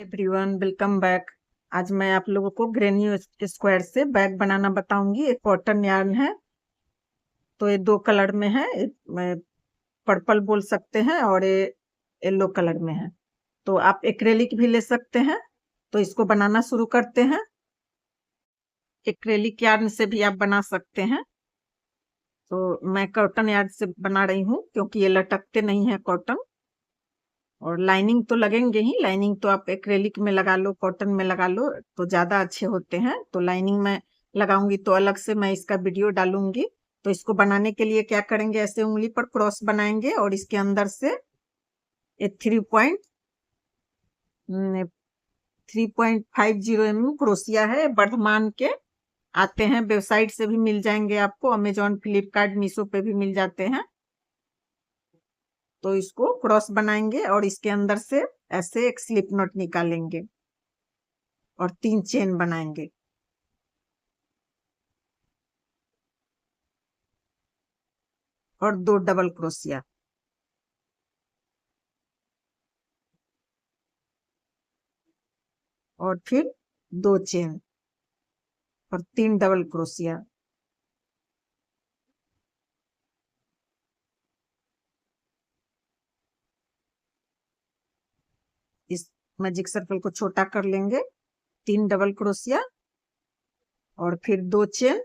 Everyone welcome back. आज मैं आप लोगों को ग्रेन्यू स्क्वायर से बैग बनाना बताऊंगी। एक कॉटन यार्न है, तो ये दो कलर में है। पर्पल बोल सकते हैं और ये येलो कलर में है। तो आप एक्रेलिक भी ले सकते हैं। तो इसको बनाना शुरू करते हैं। एक्रेलिक यार्न से भी आप बना सकते हैं। तो मैं कॉटन यार्न से बना रही हूँ क्योंकि ये लटकते नहीं है कॉटन। और लाइनिंग तो लगेंगे ही। लाइनिंग तो आप एक्रेलिक में लगा लो, कॉटन में लगा लो तो ज्यादा अच्छे होते हैं। तो लाइनिंग में लगाऊंगी तो अलग से मैं इसका वीडियो डालूंगी। तो इसको बनाने के लिए क्या करेंगे, ऐसे उंगली पर क्रॉस बनाएंगे और इसके अंदर से 3.50 mm क्रोशिया है। वर्धमान के आते हैं, वेबसाइट से भी मिल जाएंगे आपको। अमेजोन, फ्लिपकार्ट, मीशो पे भी मिल जाते हैं। तो इसको क्रॉस बनाएंगे और इसके अंदर से ऐसे एक स्लिप नॉट निकालेंगे और 3 चेन बनाएंगे। और 2 डबल क्रोशिया और फिर 2 चेन और 3 डबल क्रोशिया। इस मैजिक सर्कल को छोटा कर लेंगे। 3 डबल क्रोशिया और फिर 2 चेन,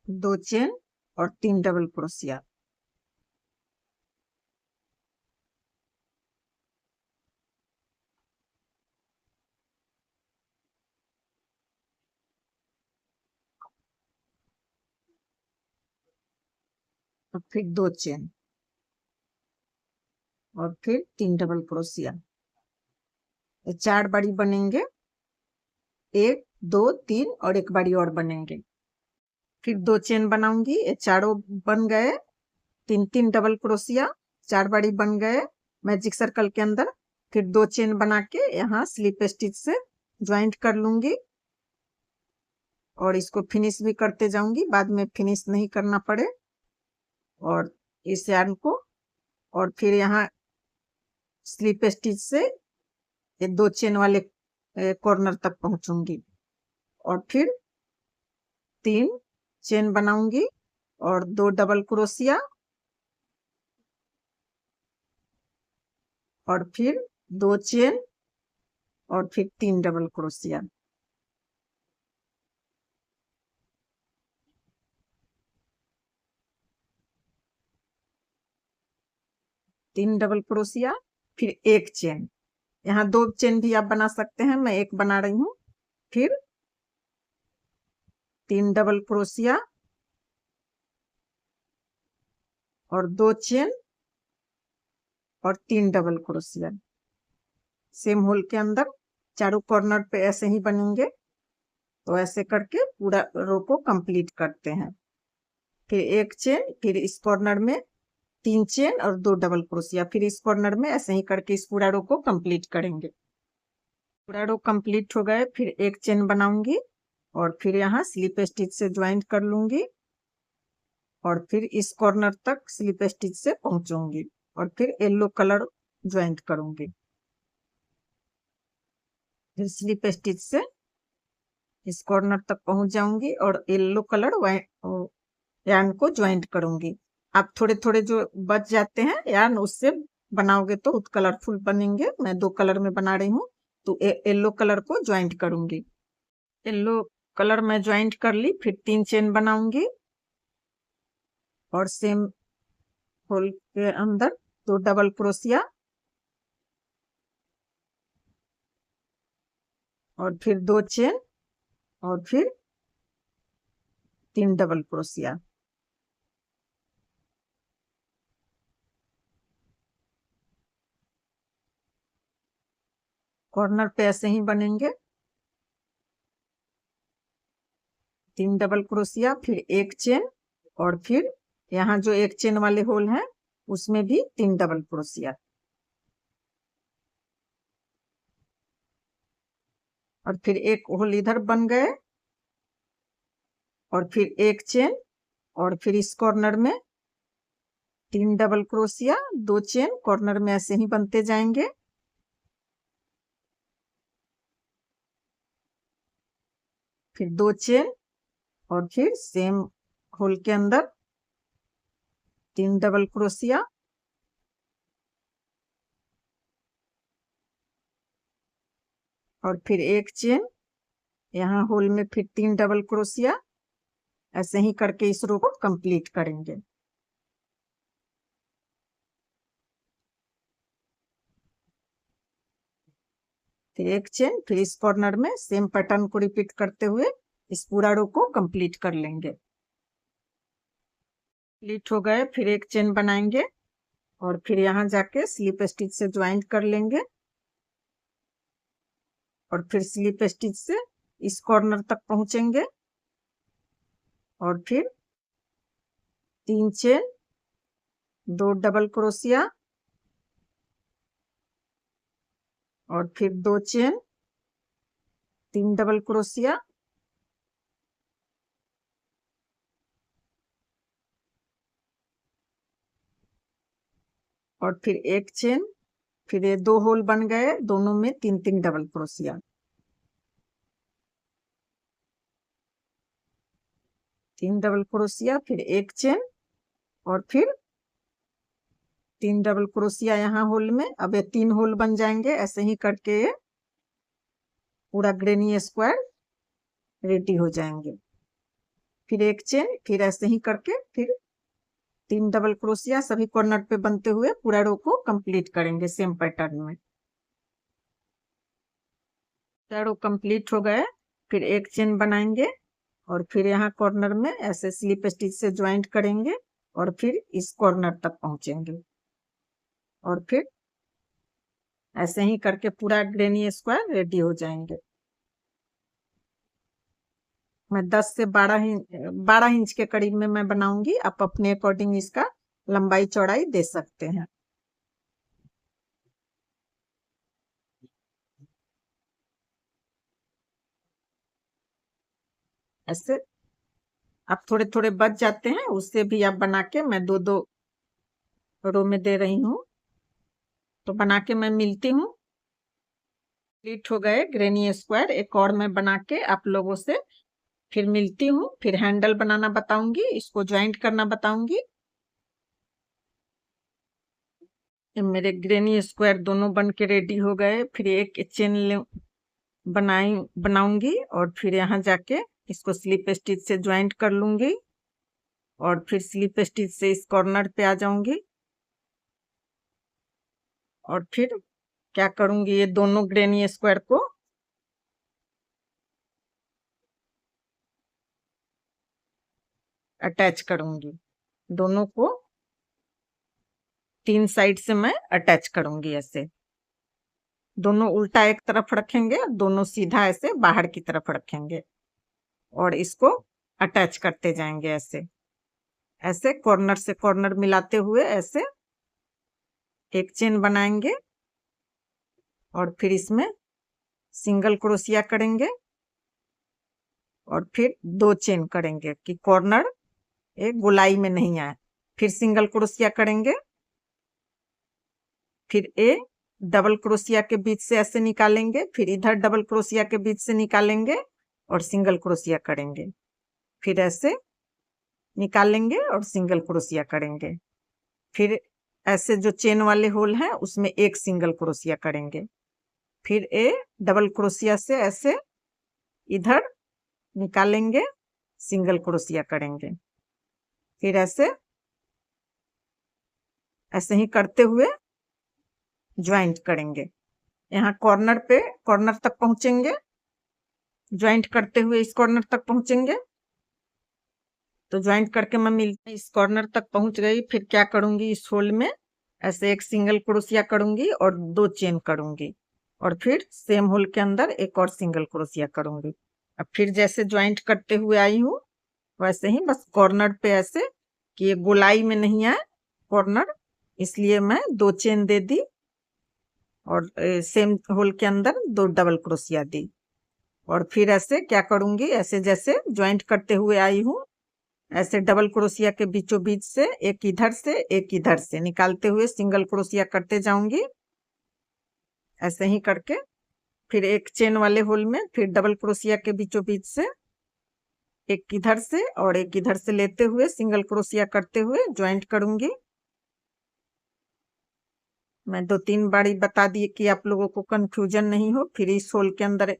2 चेन और 3 डबल क्रोशिया। और फिर 2 चेन और फिर 3 डबल क्रोशिया। ये 4 बारी बनेंगे। 1 2 3 और एक बारी और बनेंगे। फिर 2 चेन बनाऊंगी। ये चारों बन गए। 3 3 डबल क्रोशिया, 4 बारी बन गए मैजिक सर्कल के अंदर। फिर 2 चेन बना के यहाँ स्लिप स्टिच से ज्वाइंट कर लूंगी और इसको फिनिश भी करते जाऊंगी, बाद में फिनिश नहीं करना पड़े। और इस यार्न को और फिर यहाँ स्लिप स्टिच से ये 2 चेन वाले कॉर्नर तक पहुंचूंगी और फिर 3 चेन बनाऊंगी और 2 डबल क्रोशिया और फिर 2 चेन और फिर 3 डबल क्रोशिया। 3 डबल क्रोशिया फिर 1 चेन। यहाँ 2 चेन भी आप बना सकते हैं, मैं एक बना रही हूँ। फिर 3 डबल क्रोशिया और 2 चेन और 3 डबल क्रोशिया। सेम होल के अंदर चारों कॉर्नर पे ऐसे ही बनेंगे। तो ऐसे करके पूरा रो को कंप्लीट करते हैं। फिर 1 चेन, फिर इस कॉर्नर में 3 चेन और 2 डबल क्रोशिया, फिर इस कॉर्नर में ऐसे ही करके इस पूरा रो को कंप्लीट करेंगे। पूरा रो कंप्लीट हो गए। फिर 1 चेन बनाऊंगी और फिर यहाँ स्लिप स्टिच से ज्वाइंट कर लूंगी और फिर इस कॉर्नर तक स्लिप स्टिच से पहुंचूंगी और फिर येलो कलर ज्वाइंट करूंगी। फिर स्लिप स्टिच से इस कॉर्नर तक पहुंच जाऊंगी और येलो कलर यार्न को ज्वाइंट करूंगी। आप थोड़े थोड़े जो बच जाते हैं यार्न, उससे बनाओगे तो बहुत कलरफुल बनेंगे। मैं 2 कलर में बना रही हूँ तो येलो कलर को ज्वाइंट करूंगी। येलो कलर में ज्वाइंट कर ली। फिर 3 चेन बनाऊंगी और सेम होल के अंदर 2 डबल क्रोशिया और फिर 2 चेन और फिर 3 डबल क्रोशिया। कॉर्नर पे ऐसे ही बनेंगे। 3 डबल क्रोशिया फिर 1 चेन और फिर यहाँ जो 1 चेन वाले होल हैं उसमें भी 3 डबल क्रोशिया और फिर एक होल इधर बन गए और फिर 1 चेन और फिर इस कॉर्नर में 3 डबल क्रोशिया, 2 चेन कॉर्नर में ऐसे ही बनते जाएंगे। फिर 2 चेन और फिर सेम होल के अंदर 3 डबल क्रोशिया, और फिर 1 चेन, यहाँ होल में फिर 3 डबल क्रोशिया। ऐसे ही करके इस रो को कंप्लीट करेंगे। फिर 1 चेन, फिर इस कॉर्नर में सेम पैटर्न को रिपीट करते हुए इस पूरा रो को कंप्लीट कर लेंगे। कंप्लीट हो गए, फिर 1 चेन बनाएंगे और फिर यहाँ जाके स्लिप स्टिच से ज्वाइंट कर लेंगे और फिर स्लिप स्टिच से इस कॉर्नर तक पहुंचेंगे और फिर 3 चेन, 2 डबल क्रोशिया और फिर 2 चेन, 3 डबल क्रोशिया और फिर 1 चेन। फिर ये 2 होल बन गए, दोनों में 3-3 डबल क्रोशिया। 3 डबल क्रोशिया, फिर 1 चेन और फिर 3 डबल क्रोशिया यहाँ होल में। अब ये 3 होल बन जाएंगे। ऐसे ही करके ये पूरा ग्रेनी स्क्वायर रेडी हो जाएंगे। फिर 1 चेन, फिर ऐसे ही करके फिर 3 डबल क्रोशिया सभी कॉर्नर पे बनते हुए पूरा रो को कंप्लीट करेंगे सेम पैटर्न में। पूरा रो कंप्लीट हो गए, फिर 1 चेन बनाएंगे और फिर यहाँ कॉर्नर में ऐसे स्लिप स्टिच से ज्वाइंट करेंगे और फिर इस कॉर्नर तक पहुंचेंगे और फिर ऐसे ही करके पूरा ग्रेनी स्क्वायर रेडी हो जाएंगे। मैं 10 से 12 इंच के करीब में मैं बनाऊंगी। आप अपने अकॉर्डिंग इसका लंबाई चौड़ाई दे सकते हैं। ऐसे आप थोड़े थोड़े बच जाते हैं, उससे भी आप बना के मैं 2-2 रो में दे रही हूँ। तो बना के मैं मिलती हूँ। कंप्लीट हो गए ग्रेनी स्क्वायर। एक और मैं बना के आप लोगों से फिर मिलती हूँ। फिर हैंडल बनाना बताऊंगी, इसको ज्वाइंट करना बताऊंगी। मेरे ग्रेनी स्क्वायर दोनों बन के रेडी हो गए। फिर एक चेन बनाऊंगी और फिर यहाँ जाके इसको स्लिप स्टिच से ज्वाइंट कर लूंगी और फिर स्लिप स्टिच से इस कॉर्नर पे आ जाऊंगी और फिर क्या करूंगी, ये दोनों ग्रेनी स्क्वायर को अटैच करूंगी। दोनों को 3 साइड से मैं अटैच करूंगी। ऐसे दोनों उल्टा एक तरफ रखेंगे, दोनों सीधा ऐसे बाहर की तरफ रखेंगे और इसको अटैच करते जाएंगे। ऐसे ऐसे कॉर्नर से कॉर्नर मिलाते हुए ऐसे 1 चेन बनाएंगे और फिर इसमें सिंगल क्रोशिया करेंगे और फिर 2 चेन करेंगे कि कॉर्नर एक गोलाई में नहीं आए। फिर सिंगल क्रोशिया करेंगे, फिर ए डबल क्रोशिया के बीच से ऐसे निकालेंगे, फिर इधर डबल क्रोशिया के बीच से निकालेंगे और सिंगल क्रोशिया करेंगे। फिर ऐसे निकालेंगे और सिंगल क्रोशिया करेंगे। फिर ऐसे जो चेन वाले होल हैं उसमें एक सिंगल क्रोशिया करेंगे। फिर ए डबल क्रोशिया से ऐसे इधर निकालेंगे, सिंगल क्रोशिया करेंगे। फिर ऐसे ऐसे ही करते हुए ज्वाइंट करेंगे। यहाँ कॉर्नर पे कॉर्नर तक पहुंचेंगे, ज्वाइंट करते हुए इस कॉर्नर तक पहुंचेंगे। तो ज्वाइंट करके मैं इस कॉर्नर तक पहुंच गई। फिर क्या करूंगी, इस होल में ऐसे एक सिंगल क्रोशिया करूंगी और 2 चेन करूंगी और फिर सेम होल के अंदर एक और सिंगल क्रोशिया करूंगी। अब फिर जैसे ज्वाइंट करते हुए आई हूँ वैसे ही बस कॉर्नर पे ऐसे कि ये गोलाई में नहीं आए कॉर्नर, इसलिए मैं 2 चेन दे दी और सेम होल के अंदर 2 डबल क्रोशिया दी। और फिर ऐसे क्या करूंगी, ऐसे जैसे ज्वाइंट करते हुए आई हूँ ऐसे डबल क्रोशिया के बीचों बीच से एक इधर से निकालते हुए सिंगल क्रोशिया करते जाऊंगी। ऐसे ही करके फिर एक चेन वाले होल में फिर डबल क्रोशिया के बीचों बीच से एक इधर से और एक इधर से लेते हुए सिंगल क्रोशिया करते हुए ज्वाइंट करूंगी। मैं 2-3 बारी बता दी कि आप लोगों को कंफ्यूजन नहीं हो। फिर इस होल के अंदर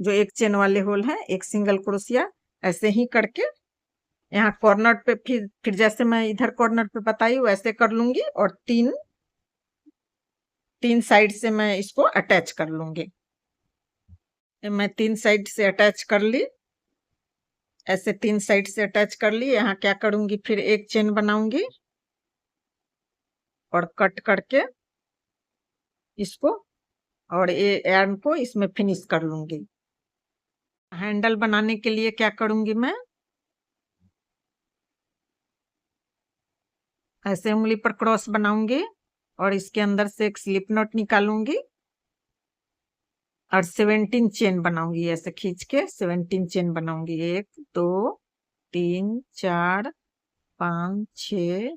जो एक चेन वाले होल है एक सिंगल क्रोशिया ऐसे ही करके यहाँ कॉर्नर पे फिर जैसे मैं इधर कॉर्नर पे बताई वैसे कर लूंगी और तीन साइड से मैं इसको अटैच कर लूंगी। मैं 3 साइड से अटैच कर ली। ऐसे 3 साइड से अटैच कर ली। यहाँ क्या करूंगी फिर एक चेन बनाऊंगी और कट करके इसको और ये एर्न को इसमें फिनिश कर लूंगी। हैंडल बनाने के लिए क्या करूंगी मैं ऐसे उंगली पर क्रॉस बनाऊंगी और इसके अंदर से एक स्लिप नॉट निकालूंगी और 17 चेन बनाऊंगी। ऐसे खींच के 17 चेन बनाऊंगी। 1 2 3 4 5 6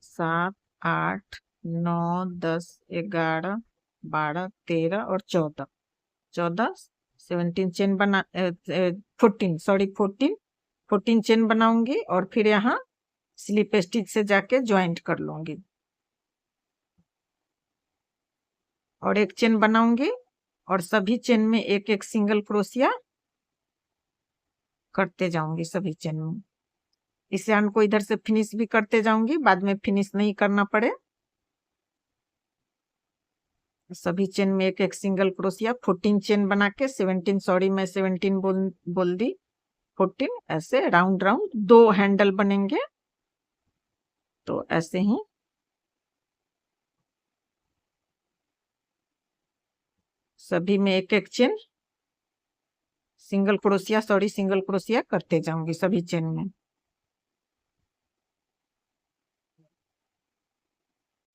7 8 9 10 11 12 13 और 14 17 चेन बना 14 चेन बनाऊंगी और फिर यहाँ स्लिप स्टिच से जाके ज्वाइंट कर लूंगी और एक चेन बनाऊंगी और सभी चेन में एक एक सिंगल क्रोशिया करते जाऊंगी सभी चेन में। इस यार्न को इधर से फिनिश भी करते जाऊंगी, बाद में फिनिश नहीं करना पड़े। सभी चेन में एक एक सिंगल क्रोशिया 14 चेन बना के 17 सॉरी मैं 17 बोल दी 14 ऐसे राउंड राउंड 2 हैंडल बनेंगे। तो ऐसे ही सभी में एक एक चेन सिंगल क्रोशिया करते जाऊंगी सभी चेन में।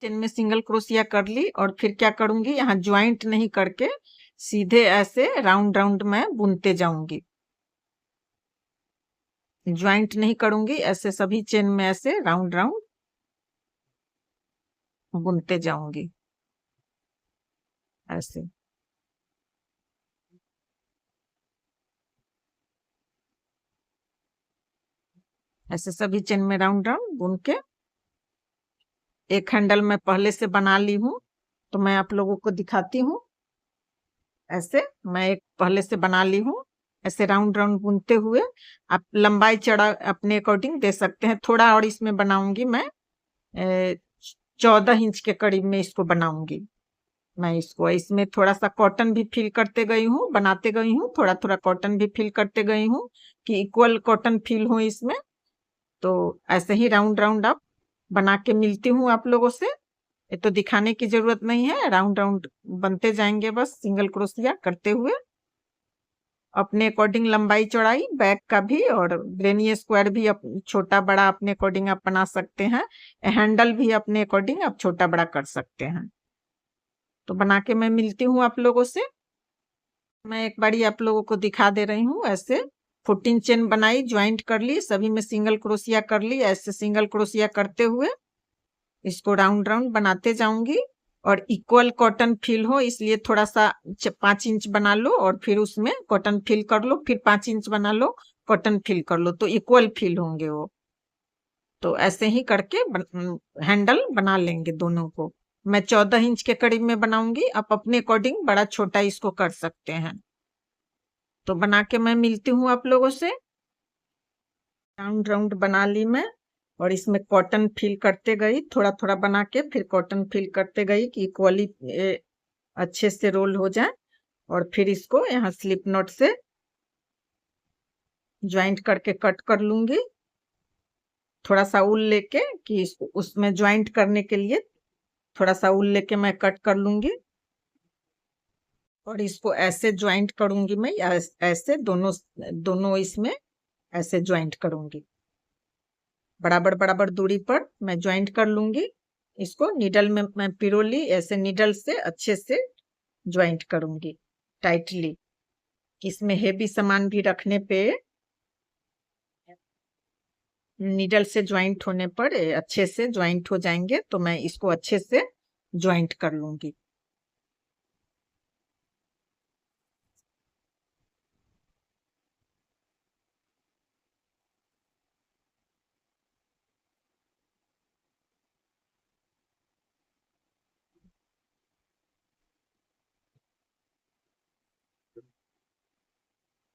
चेन में सिंगल क्रोशिया कर ली और फिर क्या करूंगी यहाँ ज्वाइंट नहीं करके सीधे ऐसे राउंड राउंड में बुनते जाऊंगी। ज्वाइंट नहीं करूंगी, ऐसे सभी चेन में ऐसे राउंड राउंड बुनते जाऊंगी ऐसे। ऐसे सभी चेन में राउंड राउंड बुन के एक हैंडल मैं पहले से बना ली हूँ, तो मैं आप लोगों को दिखाती हूँ। ऐसे मैं एक पहले से बना ली हूँ। ऐसे राउंड राउंड बुनते हुए आप लंबाई चौड़ा अपने अकॉर्डिंग दे सकते हैं। थोड़ा और इसमें बनाऊंगी मैं 14 इंच के करीब में इसको बनाऊंगी। मैं इसमें थोड़ा सा कॉटन भी फिल करते गई हूँ, बनाते गई हूँ, थोड़ा थोड़ा कॉटन भी फिल करते गई हूँ कि इक्वल कॉटन फिल हो इसमें। तो ऐसे ही राउंड राउंड आप बना के मिलती हूँ आप लोगों से। ये तो दिखाने की जरूरत नहीं है, राउंड राउंड बनते जाएंगे बस सिंगल क्रोशिया करते हुए। अपने अकॉर्डिंग लंबाई चौड़ाई बैक का भी और ग्रेनी स्क्वायर भी छोटा बड़ा अपने अकॉर्डिंग आप बना सकते हैं। हैंडल भी अपने अकॉर्डिंग आप छोटा बड़ा कर सकते हैं। तो बना के मैं मिलती हूँ आप लोगों से। मैं एक बारी आप लोगों को दिखा दे रही हूँ। ऐसे 14 चेन बनाई, ज्वाइंट कर ली, सभी में सिंगल क्रोशिया कर ली। ऐसे सिंगल क्रोशिया करते हुए इसको राउंड राउंड बनाते जाऊंगी और इक्वल कॉटन फिल हो इसलिए थोड़ा सा 5 इंच बना लो और फिर उसमें कॉटन फिल कर लो, फिर 5 इंच बना लो, कॉटन फिल कर लो, तो इक्वल फिल होंगे वो। तो ऐसे ही करके हैंडल बना लेंगे दोनों को। मैं 14 इंच के करीब में बनाऊंगी, आप अपने अकॉर्डिंग बड़ा छोटा इसको कर सकते हैं। तो बना के मैं मिलती हूँ आप लोगों से। राउंड राउंड बना ली मैं और इसमें कॉटन फिल करते गई, थोड़ा थोड़ा बना के फिर कॉटन फिल करते गई कि इक्वली अच्छे से रोल हो जाए। और फिर इसको यहाँ स्लिप नॉट से ज्वाइंट करके कट कर लूंगी। थोड़ा सा ऊल लेके कि इसको उसमें ज्वाइंट करने के लिए थोड़ा सा ऊल लेके मैं कट कर लूंगी और इसको ऐसे ज्वाइंट करूंगी मैं। ऐसे दोनों दोनों इसमें ऐसे ज्वाइंट करूंगी, बराबर बराबर दूरी पर मैं ज्वाइंट कर लूंगी। इसको नीडल में मैं पिरो ली, ऐसे नीडल से अच्छे से ज्वाइंट करूंगी टाइटली। इसमें हेवी सामान भी रखने पे नीडल से ज्वाइंट होने पर अच्छे से ज्वाइंट हो जाएंगे, तो मैं इसको अच्छे से ज्वाइंट कर लूंगी।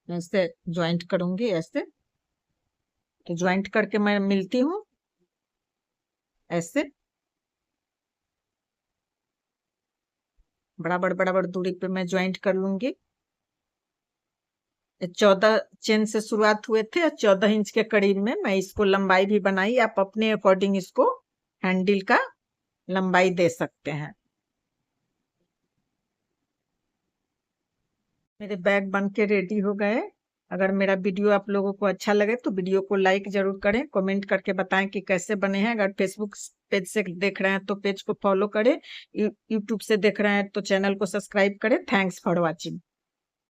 ऐसे ज्वाइंट करूंगी ऐसे, तो ज्वाइंट करके मैं मिलती हूँ ऐसे, बराबर बराबर दूरी पे मैं ज्वाइंट कर लूंगी। 14 चेन से शुरुआत हुए थे, 14 इंच के करीब में मैं इसको लंबाई भी बनाई। आप अपने अकॉर्डिंग इसको हैंडल का लंबाई दे सकते हैं। मेरे बैग बन के रेडी हो गए। अगर मेरा वीडियो आप लोगों को अच्छा लगे तो वीडियो को लाइक जरूर करें, कमेंट करके बताएं कि कैसे बने हैं। अगर फेसबुक पेज से देख रहे हैं तो पेज को फॉलो करें, यूट्यूब से देख रहे हैं तो चैनल को सब्सक्राइब करें। Thanks for watching.